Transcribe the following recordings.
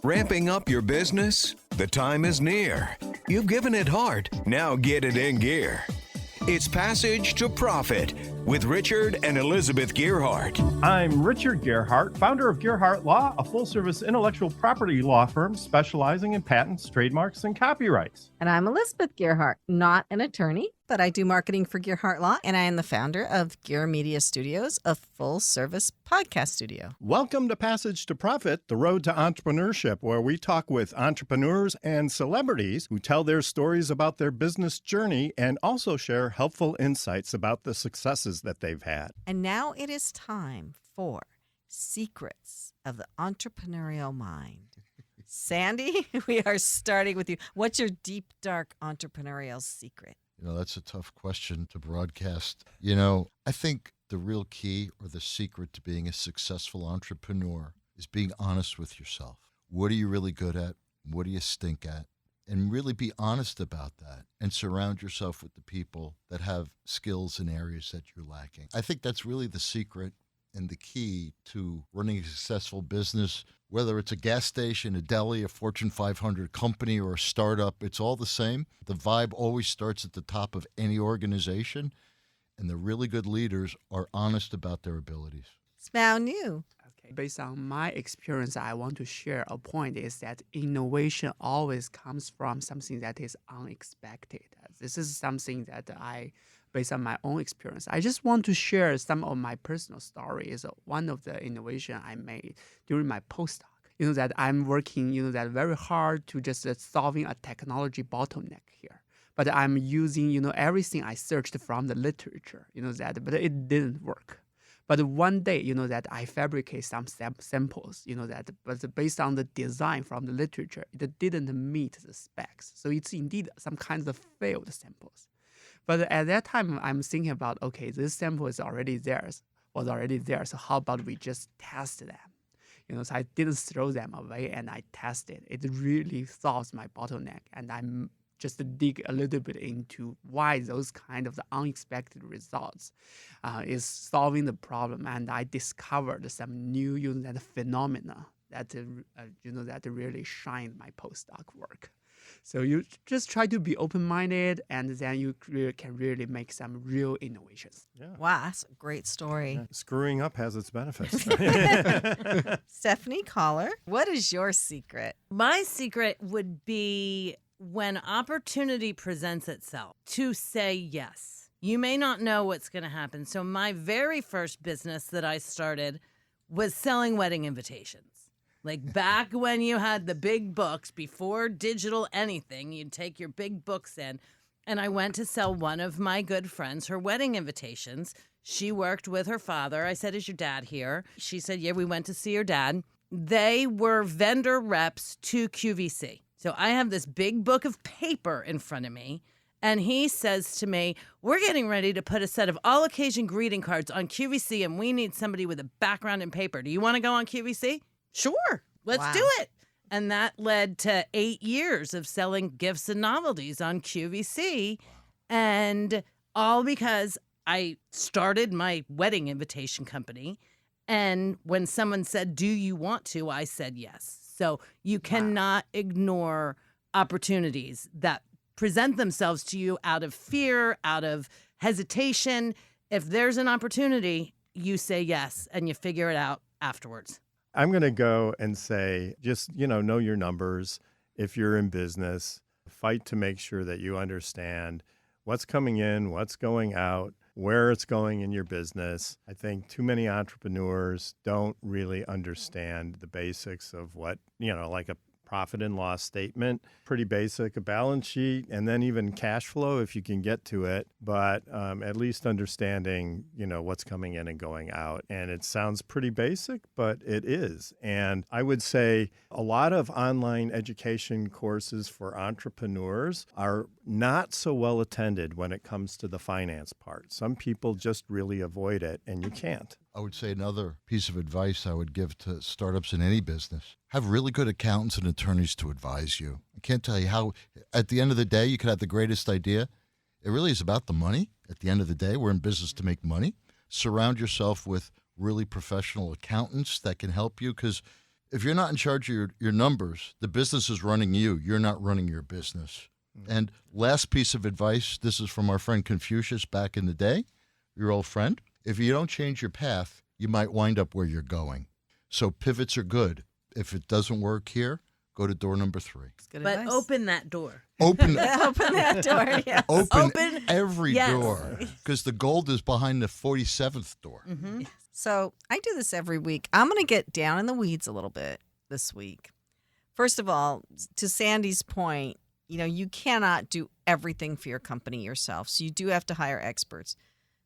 Ramping up your business? The time is near. You've given it heart. Now get it in gear. It's Passage to Profit with Richard and Elizabeth Gearhart. I'm Richard Gearhart, founder of Gearhart Law, a full-service intellectual property law firm specializing in patents, trademarks, and copyrights. And I'm Elizabeth Gearhart, not an attorney, but I do marketing for Gearhart Law, and I am the founder of Gear Media Studios, a full-service podcast studio. Welcome to Passage to Profit, the road to entrepreneurship, where we talk with entrepreneurs and celebrities who tell their stories about their business journey and also share helpful insights about the successes that they've had. And now it is time for Secrets of the Entrepreneurial Mind. Sandy, we are starting with you. What's your deep, dark entrepreneurial secret? That's a tough question to broadcast. I think the real key or the secret to being a successful entrepreneur is being honest with yourself. What are you really good at? What do you stink at? And really be honest about that and surround yourself with the people that have skills in areas that you're lacking. I think that's really the secret and the key to running a successful business, whether it's a gas station, a deli, a Fortune 500 company, or a startup. It's all the same. The vibe always starts at the top of any organization, and the really good leaders are honest about their abilities. Simiao Niu. Based on my experience, I want to share a point is that innovation always comes from something that is unexpected. This is something that based on my own experience, I just want to share some of my personal stories. One of the innovation I made during my postdoc, that I'm working, that very hard to just solving a technology bottleneck here. But I'm using, everything I searched from the literature, but it didn't work. But one day, that I fabricate some samples, but based on the design from the literature, it didn't meet the specs. So it's indeed some kind of failed samples. But at that time, I'm thinking about, okay, this sample was already there. So how about we just test them? So I didn't throw them away and I tested. It really solves my bottleneck. And I'm just to dig a little bit into why those kind of the unexpected results is solving the problem. And I discovered some new that phenomena that that really shined my postdoc work. So you just try to be open-minded, and then you can really make some real innovations. Yeah. Wow, that's a great story. Yeah. Screwing up has its benefits. Stephanie Cauller, what is your secret? My secret would be when opportunity presents itself to say yes. You may not know what's going to happen. So my very first business that I started was selling wedding invitations. Like back when you had the big books, before digital anything, you'd take your big books in. And I went to sell one of my good friends her wedding invitations. She worked with her father. I said, "Is your dad here?" She said, "Yeah, we went to see your dad." They were vendor reps to QVC. So I have this big book of paper in front of me, and he says to me, "We're getting ready to put a set of all-occasion greeting cards on QVC, and we need somebody with a background in paper. Do you want to go on QVC?" "Sure, let's do it." And that led to 8 years of selling gifts and novelties on QVC, and all because I started my wedding invitation company. And when someone said, "Do you want to?" I said yes. So you cannot ignore opportunities that present themselves to you out of fear, out of hesitation. If there's an opportunity, you say yes and you figure it out afterwards. I'm going to go and say, just, know your numbers. If you're in business, fight to make sure that you understand what's coming in, what's going out, where it's going in your business. I think too many entrepreneurs don't really understand the basics of what, like a profit and loss statement, pretty basic, a balance sheet, and then even cash flow if you can get to it. But at least understanding, what's coming in and going out. And it sounds pretty basic, but it is. And I would say a lot of online education courses for entrepreneurs are not so well attended when it comes to the finance part. Some people just really avoid it, and you can't. I would say another piece of advice I would give to startups in any business: have really good accountants and attorneys to advise you. I can't tell you how, at the end of the day, you could have the greatest idea. It really is about the money. At the end of the day, we're in business to make money. Surround yourself with really professional accountants that can help you, because If you're not in charge of your numbers, the business is running you. You're not running your business. And last piece of advice, this is from our friend Confucius back in the day, your old friend. If you don't change your path, you might wind up where you're going. So pivots are good. If it doesn't work here, go to door number 3. Good But advice. open that door. Open Open that door. Yes. Open every yes. door, because the gold is behind the 47th door. Mm-hmm. So I do this every week. I'm going to get down in the weeds a little bit this week. First of all, to Sandy's point, you cannot do everything for your company yourself. So you do have to hire experts.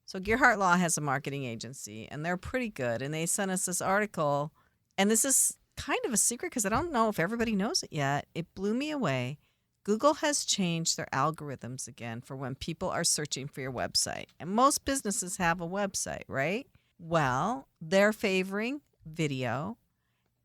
So Gearhart Law has a marketing agency, and they're pretty good. And they sent us this article, and this is kind of a secret because I don't know if everybody knows it yet. It blew me away. Google has changed their algorithms again for when people are searching for your website. And most businesses have a website, right? Well, they're favoring video.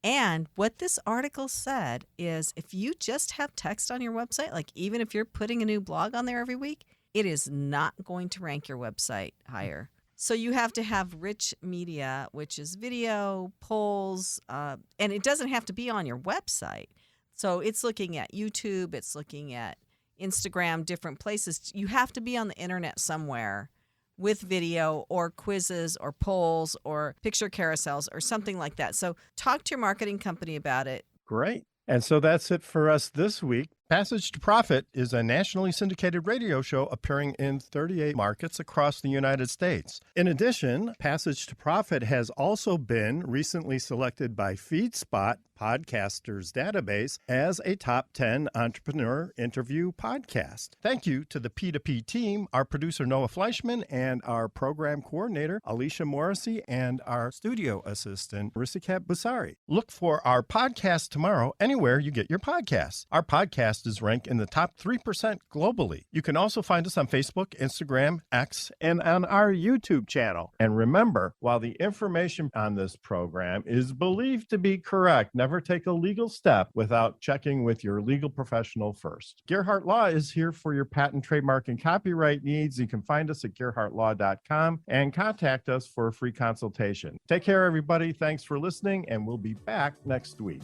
And what this article said is if you just have text on your website, like even if you're putting a new blog on there every week, it is not going to rank your website higher. So you have to have rich media, which is video, polls, and it doesn't have to be on your website. So it's looking at YouTube, it's looking at Instagram, different places. You have to be on the internet somewhere with video or quizzes or polls or picture carousels or something like that. So talk to your marketing company about it. Great. And so that's it for us this week. Passage to Profit is a nationally syndicated radio show appearing in 38 markets across the United States. In addition, Passage to Profit has also been recently selected by FeedSpot Podcasters Database as a top 10 entrepreneur interview podcast. Thank you to the P2P team, our producer Noah Fleischman, and our program coordinator Alicia Morrissey, and our studio assistant Risikat Busari. Look for our podcast tomorrow anywhere you get your podcasts. Our podcast is ranked in the top 3% globally. You can also find us on Facebook, Instagram, X, and on our YouTube channel. And remember, while the information on this program is believed to be correct, never take a legal step without checking with your legal professional first. Gearhart Law is here for your patent, trademark, and copyright needs. You can find us at gearhartlaw.com and contact us for a free consultation. Take care, everybody. Thanks for listening, and we'll be back next week.